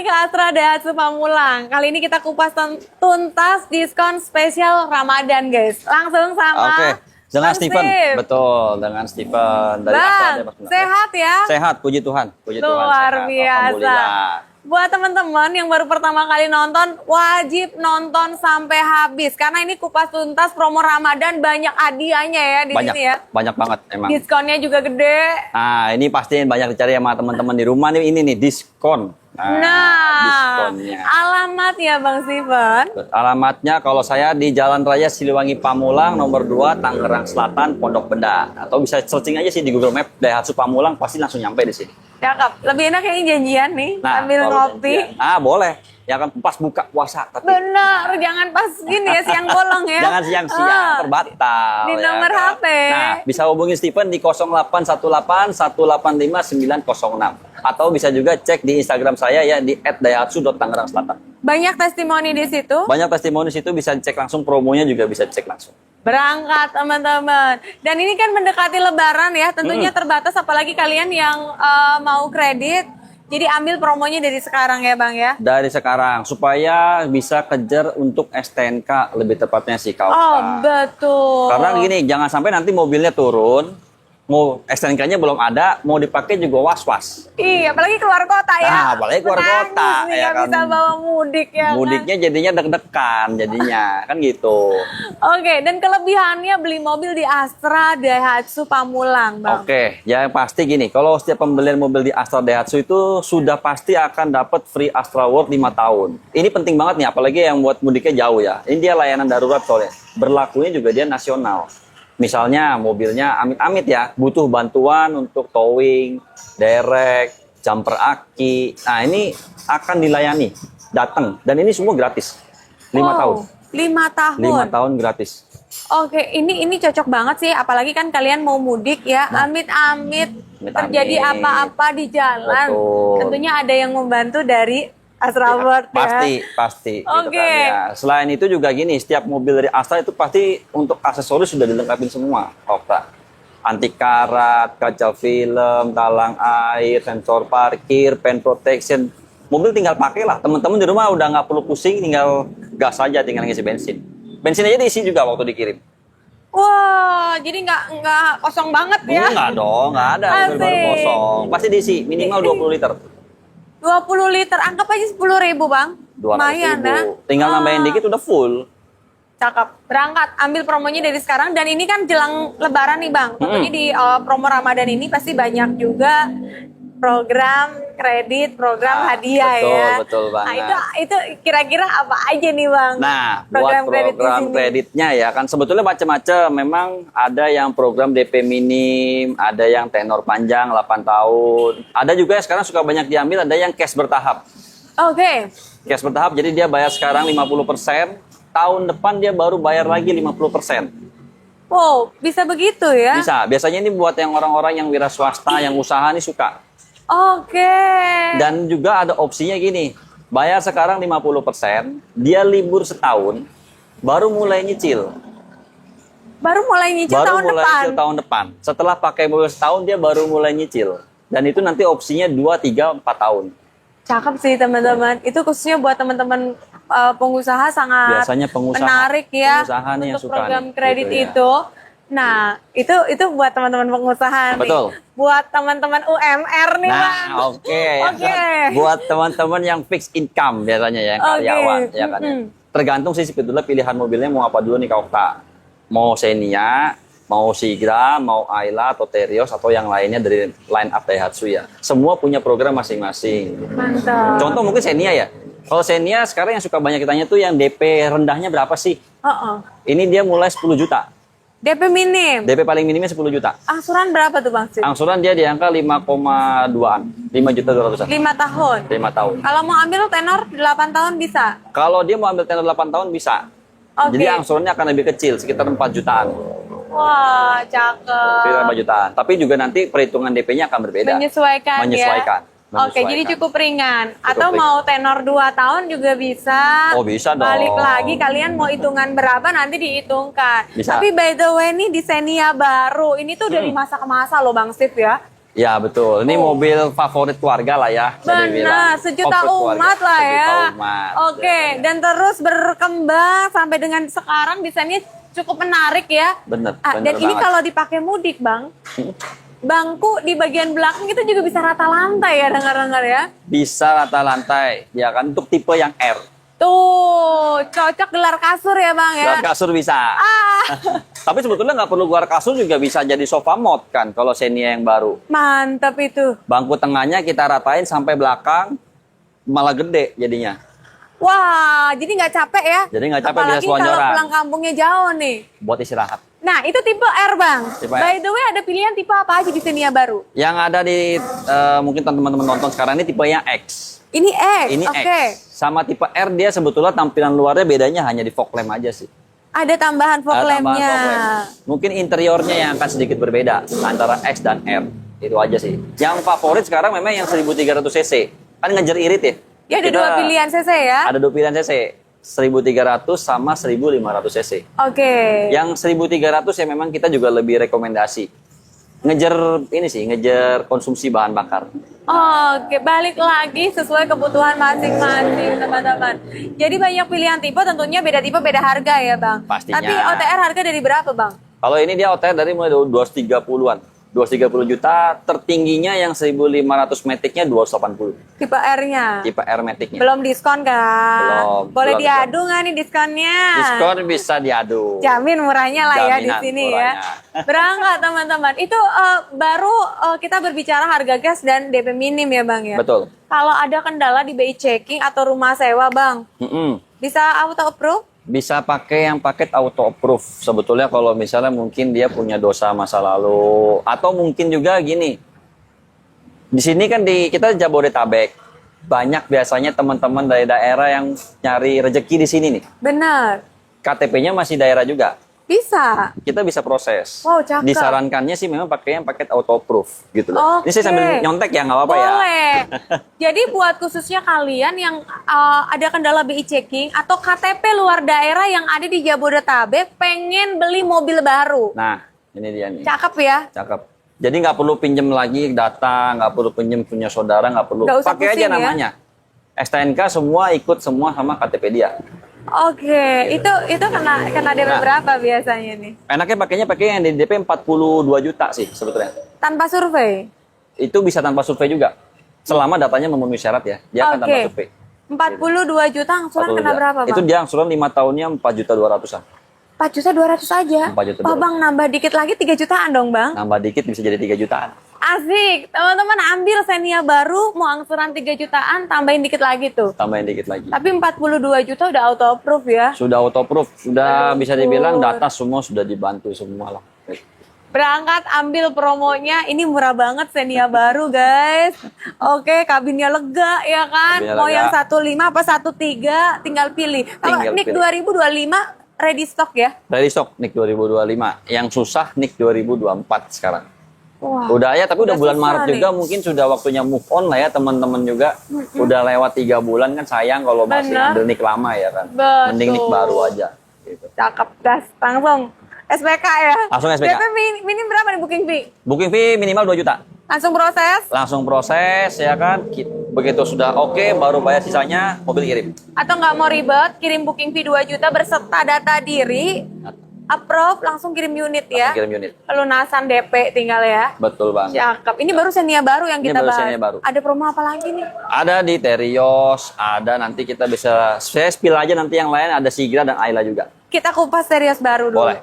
lagi ke Astra Daihatsu Pamulang. Kali ini kita kupas tuntas diskon spesial Ramadan, guys. Langsung sama Oke, dengan Bang Steven. Steve. Betul, dengan Steven dari Astra Bang, Daihatsu. sehat ya? Sehat, puji Tuhan. Puji Tuhan, Luar sehat. biasa. Alhamdulillah. Buat teman-teman yang baru pertama kali nonton, wajib nonton sampai habis. Karena ini kupas tuntas promo Ramadan, banyak hadiahnya ya di Banyak, sini ya. banyak banget emang. Diskonnya juga gede. Nah, ini pasti banyak dicari sama teman-teman di rumah nih. Ini nih, diskon. Diskonnya. Alamat ya Bang Steven. Alamatnya kalau saya di Jalan Raya Siliwangi Pamulang nomor 2 Tangerang Selatan Pondok Benda. Atau bisa searching aja sih di Google Map Daihatsu Pamulang, pasti langsung nyampe di sini. Cakep. Lebih enak yang janjian nih sambil kalau ngopi. janjian. Boleh. Ya kan pas buka puasa tapi Bener, jangan pas gini ya siang bolong ya. jangan siang-siang, terbatal. Di ya nomor kan? HP. Nah, bisa hubungi Steven di 0818 185 906. Atau bisa juga cek di Instagram saya ya di @daihatsu.tangerang Selatan. Banyak testimoni di situ. Banyak testimoni situ, bisa cek langsung, promonya juga bisa cek langsung. Berangkat teman-teman. Dan ini kan mendekati Lebaran ya, tentunya terbatas apalagi kalian yang mau kredit. Jadi ambil promonya dari sekarang ya Bang ya. Dari sekarang supaya bisa kejar untuk STNK, lebih tepatnya sih kau. Oh betul. Karena gini, jangan sampai nanti mobilnya turun, mau STNK-nya belum ada, mau dipakai juga was-was. Iya, apalagi keluar kota ya. Nah, apalagi keluar Menangis kota, nih, ya nggak kan. bisa bawa mudik ya. Mudiknya jadinya deg-degan, jadinya kan gitu. Oke, dan kelebihannya beli mobil di Astra Daihatsu Pamulang, Bang. Oke, yang pasti gini, kalau setiap pembelian mobil di Astra Daihatsu itu sudah pasti akan dapat free Astra World 5 tahun. Ini penting banget nih, apalagi yang buat mudiknya jauh ya. Ini dia layanan darurat soalnya. Berlakunya juga dia nasional. Misalnya mobilnya amit-amit ya, butuh bantuan untuk towing, derek, jumper aki. Nah ini akan dilayani, datang. Dan ini semua gratis, 5 tahun. 5 tahun. 5 tahun gratis. Oke, ini cocok banget sih, apalagi kan kalian mau mudik ya, amit-amit terjadi apa-apa di jalan. Betul. Tentunya ada yang membantu dari Astra World ya. Pasti. Oke. Gitu kan, ya. Selain itu juga gini, setiap mobil dari Astra itu pasti untuk aksesoris sudah dilengkapi semua. Anti karat, kaca film, talang air, sensor parkir, pen protection. Mobil tinggal pakai lah. Teman-teman di rumah udah nggak perlu pusing, tinggal gas aja, tinggal ngisi bensin. Bensin aja diisi juga waktu dikirim. Wah, jadi nggak kosong banget ya? Enggak dong, nggak ada mobil baru Asik. kosong. Pasti diisi minimal 20 liter. 20 liter, anggap aja 10.000 Bang. 200 Lumayan ya. ribu. Tinggal nambahin dikit udah full. Cakep, berangkat, ambil promonya dari sekarang. Dan ini kan jelang Lebaran nih Bang. Tentunya di promo Ramadan ini pasti banyak juga program kredit, program hadiah ya. Betul banget. Nah itu kira-kira apa aja nih Bang? Nah, program buat program kreditnya ya kan sebetulnya macam-macam. Memang ada yang program DP minim, ada yang tenor panjang 8 tahun. Ada juga yang sekarang suka banyak diambil, ada yang cash bertahap. Oke. Cash bertahap, jadi dia bayar sekarang 50%, tahun depan dia baru bayar lagi 50%. Wow, bisa begitu ya? Bisa, biasanya ini buat yang orang-orang yang wira swasta, yang usaha nih suka. Oke. Dan juga ada opsinya gini, bayar sekarang 50%, dia libur setahun, baru mulai nyicil. Baru mulai nyicil tahun depan? Nyicil tahun depan. Setelah pakai mobil setahun, dia baru mulai nyicil. Dan itu nanti opsinya 2, 3, 4 tahun. Cakep sih teman-teman. Itu khususnya buat teman-teman pengusaha sangat Biasanya pengusaha, menarik ya pengusaha nih yang untuk suka program nih, kredit gitu ya. itu. Nah, itu buat teman-teman pengusaha Betul. nih. Buat teman-teman UMR nih, Bang. Nah, oke. Oke. Buat teman-teman yang fixed income biasanya ya, yang karyawan. Ya kan, ya. Tergantung sih sebetulnya pilihan mobilnya mau apa dulu nih Kak Okta. Mau Xenia, mau Sigra, mau Ayla, atau Terios, atau yang lainnya dari line up Daihatsu ya. Semua punya program masing-masing. Mantap. Contoh mungkin Xenia ya. Kalau Xenia sekarang yang suka banyak ditanya tuh yang DP rendahnya berapa sih? Ini dia mulai 10 juta. DP minim. DP paling minimnya 10 juta. Angsuran berapa tuh Bang Sid? Angsuran dia di angka 5,2-an. 5.200.000-an. 5 tahun. 5 tahun. Kalau mau ambil tenor 8 tahun bisa? Kalau dia mau ambil tenor 8 tahun bisa. Oke. Jadi angsurannya akan lebih kecil, sekitar 4 jutaan. Wah, cakep. Sekitar 4 jutaan. Tapi juga nanti perhitungan DP-nya akan berbeda. Menyesuaikan. Oke, Menyesuaikan. jadi cukup ringan. Atau ringan. mau tenor 2 tahun juga bisa. Oh, bisa dong. Balik lagi, kalian mau hitungan berapa nanti dihitungkan. Bisa. Tapi by the way nih di Xenia baru, ini tuh dari masa ke masa loh Bang Steve ya. Ya betul, ini mobil favorit keluarga lah ya. bisa dibilang. Benar, sejuta Favorit keluarga, umat lah ya. sejuta umat. Oke, dan terus berkembang sampai dengan sekarang desainnya cukup menarik ya. Bener, Dan bener ini banget. kalau dipakai mudik, Bang, bangku di bagian belakang itu juga bisa rata lantai ya, dengar-dengar ya. Bisa rata lantai, ya kan untuk tipe yang R. Tuh, cocok gelar kasur ya, Bang ya. Gelar kasur bisa. Tapi sebetulnya nggak perlu gelar kasur juga bisa jadi sofa mod kan kalau Xenia yang baru. Mantap itu. Bangku tengahnya kita ratain sampai belakang malah gede jadinya. Wah, jadi nggak capek ya? Jadi nggak capek, bisa Apalagi kalau selonjoran. pulang kampungnya jauh nih. Buat istirahat. Nah, itu tipe R, Bang. Tipe R. By the way, ada pilihan tipe apa aja di Xenia baru? Yang ada di mungkin teman-teman nonton sekarang ini tipenya X. Ini X, Ini oke. X. Sama tipe R dia sebetulnya tampilan luarnya bedanya hanya di fog lamp aja sih. Ada tambahan fog Ada tambahan lamp-nya. fog lamp. Mungkin interiornya yang akan sedikit berbeda antara X dan R. Itu aja sih. Yang favorit sekarang memang yang 1300 cc. Kan ngejar irit ya. Ya, ada Kita dua pilihan CC ya. Ada dua pilihan cc. 1300 sama 1500 cc. Oke. Yang 1300 ya memang kita juga lebih rekomendasi. Ngejar ini sih, ngejar konsumsi bahan bakar. Oke, balik lagi sesuai kebutuhan masing-masing, teman-teman. Jadi banyak pilihan tipe, tentunya beda tipe, beda harga ya, Bang. Pastinya. Tapi OTR harga dari berapa, Bang? Kalau ini dia OTR dari mulai 230-an. 230 juta, tertingginya yang 1500 Matic-nya 280. Tipe R-nya. Tipe R Matic-nya. Belum diskon kan? Belum, Boleh belum diadu nggak nih diskonnya? Diskon bisa diadu. Jamin murahnya lah ya di Jaminan sini murahnya. ya. Berangkat teman-teman. Itu baru kita berbicara harga gas dan DP minim ya, Bang ya. Betul. Kalau ada kendala di BI checking atau rumah sewa, Bang, Mm-mm. bisa auto approve? Bisa pakai yang paket auto approve. Sebetulnya kalau misalnya mungkin dia punya dosa masa lalu atau mungkin juga gini. Di sini kan kita Jabodetabek. Banyak biasanya teman-teman dari daerah yang nyari rezeki di sini nih. Benar. KTP-nya masih daerah juga. Bisa. Kita bisa proses. Wow, cakep. Disarankannya sih memang pakai yang paket auto approve gitu loh. Ini saya Oke. sambil nyontek ya, nggak apa-apa ya. Boleh. Jadi buat khususnya kalian yang ada kendala BI checking atau KTP luar daerah yang ada di Jabodetabek pengen beli mobil baru. Nah, ini dia nih. Cakep ya. Cakep. Jadi nggak perlu pinjem lagi data, nggak perlu pinjem punya saudara, nggak perlu. Nggak usah Pakai pusing aja ya. namanya. STNK semua ikut semua sama KTP dia. Oke, itu kena DP Nah. berapa biasanya nih? Enaknya pakainya pakai yang di DP 42 juta sih sebetulnya. Tanpa survei? Itu bisa tanpa survei juga. Selama datanya memenuhi syarat ya, dia akan tanpa survei. 42 juta angsuran 42 kena juta. berapa, Bang? Itu dia angsuran 5 tahunnya 4.200-an. 4.200.000 aja? 4.200.000. Oh, Bang, nambah dikit lagi 3 jutaan dong, Bang? Nambah dikit bisa jadi 3 jutaan. Asik, teman-teman ambil Xenia baru, mau angsuran 3 jutaan, tambahin dikit lagi tuh. Tambahin dikit lagi. Tapi 42 juta udah auto approve ya. Sudah auto approve, sudah bisa dibilang data semua sudah dibantu semua lah. Berangkat ambil promonya, ini murah banget Xenia baru guys. Oke, kabinnya lega ya kan. Kabinnya Mau lega. yang 15 apa 13 tinggal pilih. Kalau Tinggal NIK pilih. 2025 ready stock ya. Dari stok NIK 2025, yang susah NIK 2024 sekarang. Wah. Udah ya, tapi udah bulan susah Maret nih. juga mungkin sudah waktunya move on lah ya teman-teman juga. Udah lewat 3 bulan kan sayang kalau masih Bener. ambil NIK lama ya kan. Betul. Mending NIK baru aja. Gitu. Cakep gas, langsung SPK ya. Langsung SPK. DP minim berapa nih booking fee? Booking fee minimal 2 juta. Langsung proses Langsung proses ya kan. Begitu sudah oke baru bayar sisanya mobil kirim. atau nggak mau ribet, kirim booking fee 2 juta berserta data diri, approve langsung kirim unit ya. Langsung kirim unit. Pelunasan DP tinggal ya. Betul bang. Cakep. Ini baru Xenia baru yang Ini kita baru bahas. Xenia baru. Ada promo apa lagi nih? Ada di Terios, ada nanti kita bisa saya spill aja nanti yang lain ada Sigra dan Ayla juga. Kita kupas serius baru dulu. Boleh.